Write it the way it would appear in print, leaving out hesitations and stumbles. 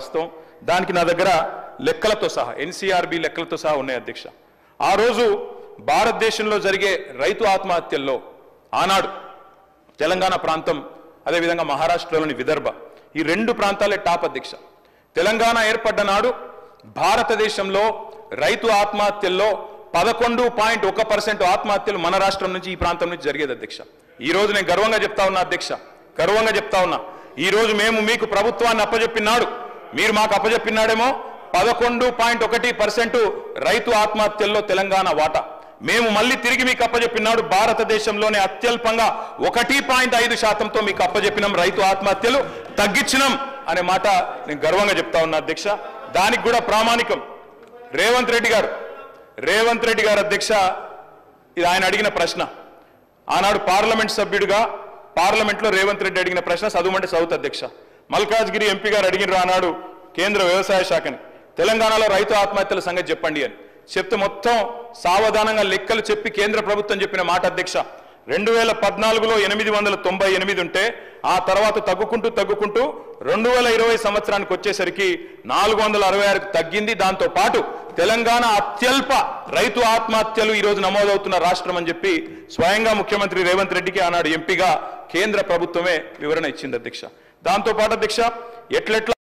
వాస్తవం. దానికి నా దగ్గర లెక్కలతో సహా ఎన్సీఆర్బీ లెక్కలతో సహా ఉన్నాయి అధ్యక్ష. ఆ రోజు భారతదేశంలో జరిగే రైతు ఆత్మహత్యల్లో ఆనాడు తెలంగాణ ప్రాంతం, అదేవిధంగా మహారాష్ట్రలోని విదర్భ, ఈ రెండు ప్రాంతాలే టాప్ అధ్యక్ష. తెలంగాణ ఏర్పడ్డ నాడు భారతదేశంలో రైతు ఆత్మహత్యల్లో 11.1% ఆత్మహత్యలు మన రాష్ట్రం నుంచి, ఈ ప్రాంతం నుంచి జరిగేది అధ్యక్ష. ఈ రోజు నేను గర్వంగా చెప్తా ఉన్నా అధ్యక్ష, గర్వంగా చెప్తా ఉన్నా, ఈ రోజు మేము మీకు ప్రభుత్వాన్ని అప్పజెప్పినాడు, మీరు మాకు అప్పజెప్పినాడేమో 11.1% రైతు ఆత్మహత్యల్లో తెలంగాణ వాటా. మేము మళ్ళీ తిరిగి మీకు అప్పజెప్పినాడు భారతదేశంలోనే అత్యల్పంగా 1.5%తో మీకు అప్పజెప్పినాం, రైతు ఆత్మహత్యలు తగ్గించినాం అనే మాట నేను గర్వంగా చెప్తా ఉన్నా అధ్యక్ష. దానికి కూడా ప్రామాణికం రేవంత్ రెడ్డి గారు అధ్యక్ష. ఇది ఆయన అడిగిన ప్రశ్న, ఆనాడు పార్లమెంట్ సభ్యుడిగా పార్లమెంట్లో రేవంత్ రెడ్డి అడిగిన ప్రశ్న చదువుమంటే చదువుతా అధ్యక్ష. మల్కాజ్గిరి ఎంపీ గారు అడిగినారు ఆనాడు కేంద్ర వ్యవసాయ శాఖని, తెలంగాణలో రైతు ఆత్మహత్యల సంగతి చెప్పండి అని చెప్తే మొత్తం సావధానంగా లెక్కలు చెప్పి కేంద్ర ప్రభుత్వం చెప్పిన మాట అధ్యక్ష, 2014లో 898 ఉంటే ఆ తర్వాత తగ్గుకుంటూ 2020 సంవత్సరానికి వచ్చేసరికి 466కు తగ్గింది. దాంతో పాటు తెలంగాణ అత్యల్ప రైతు ఆత్మహత్యలు ఈ రోజు నమోదవుతున్న రాష్ట్రం అని చెప్పి స్వయంగా ముఖ్యమంత్రి రేవంత్ రెడ్డికి ఆనాడు ఎంపీగా కేంద్ర ప్రభుత్వమే వివరణ ఇచ్చింది అధ్యక్ష. దాంతో పాటు అధ్యక్ష ఎట్లెట్లా